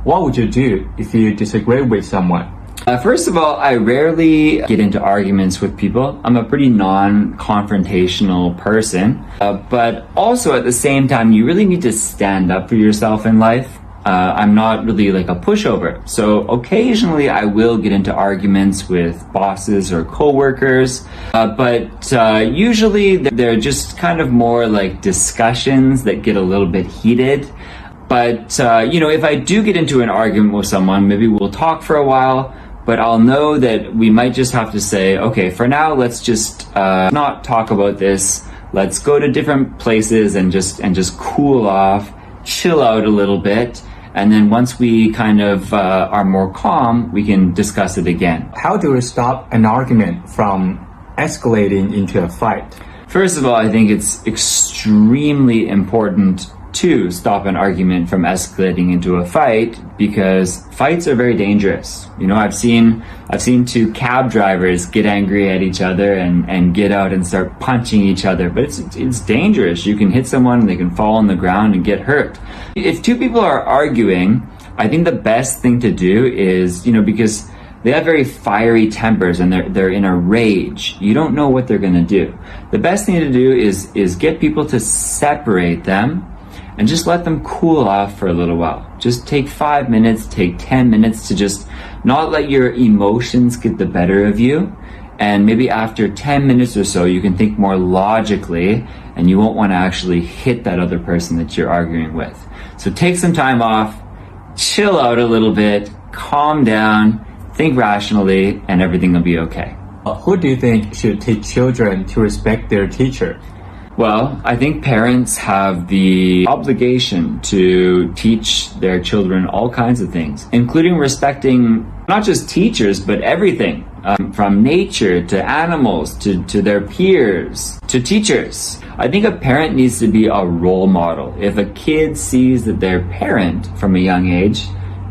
What would you do if you disagree with someone? First of all, I rarely get into arguments with people. I'm a pretty non-confrontational person, but also at the same time, you really need to stand up for yourself in life. I'm not really like a pushover. So occasionally I will get into arguments with bosses or coworkers, but usually they're just kind of more like discussions that get a little bit heated. But, if I do get into an argument with someone, maybe we'll talk for a while, but I'll know that we might just have to say, okay, for now, let's just not talk about this. Let's go to different places and just cool off, chill out a little bit. And then once we kind of are more calm, we can discuss it again. How do we stop an argument from escalating into a fight? First of all, I think it's extremely important to stop an argument from escalating into a fight, because fights are very dangerous. I've seen two cab drivers get angry at each other and get out and start punching each other, but it's dangerous. You can hit someone and they can fall on the ground and get hurt. If two people are arguing, I think the best thing to do is, because they have very fiery tempers and they're in a rage. You don't know what they're going to do. The best thing to do is get people to separate them and just let them cool off for a little while. Just take 5 minutes, take 10 minutes to just not let your emotions get the better of you. And maybe after 10 minutes or so, you can think more logically and you won't want to actually hit that other person that you're arguing with. So take some time off, chill out a little bit, calm down, think rationally, and everything will be okay. Who do you think should teach children to respect their teacher? Well, I think parents have the obligation to teach their children all kinds of things, including respecting not just teachers, but everything, from nature to animals to their peers to teachers. I think a parent needs to be a role model. If a kid sees that their parent from a young age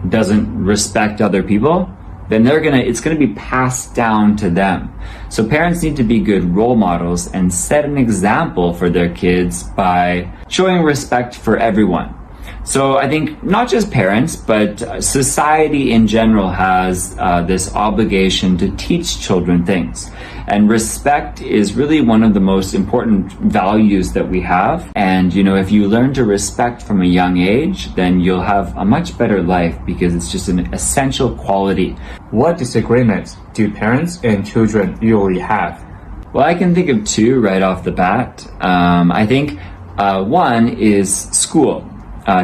doesn't respect other people, then it's gonna be passed down to them. So parents need to be good role models and set an example for their kids by showing respect for everyone. So I think not just parents, but society in general has this obligation to teach children things. And respect is really one of the most important values that we have. And, if you learn to respect from a young age, then you'll have a much better life because it's just an essential quality. What disagreements do parents and children usually have? Well, I can think of two right off the bat. I think one is school.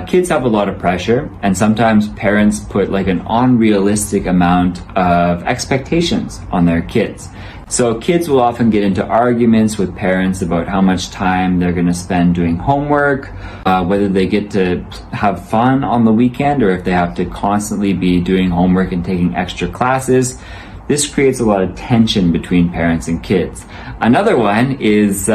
Kids have a lot of pressure, and sometimes parents put like an unrealistic amount of expectations on their kids. So kids will often get into arguments with parents about how much time they're going to spend doing homework, whether they get to have fun on the weekend or if they have to constantly be doing homework and taking extra classes. This creates a lot of tension between parents and kids. Another one is,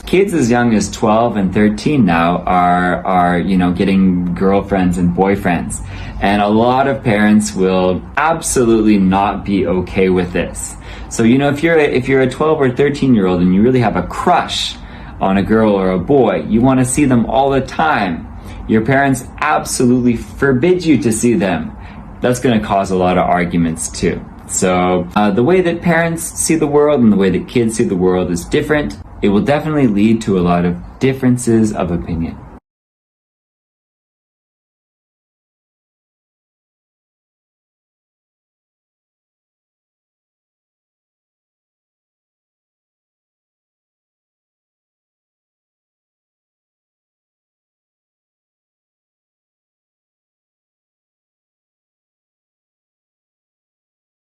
kids as young as 12 and 13 now are getting girlfriends and boyfriends. And a lot of parents will absolutely not be okay with this. So, if you're a 12 or 13-year-old and you really have a crush on a girl or a boy, you want to see them all the time. Your parents absolutely forbid you to see them. That's going to cause a lot of arguments too. So the way that parents see the world and the way that kids see the world is different. It will definitely lead to a lot of differences of opinion.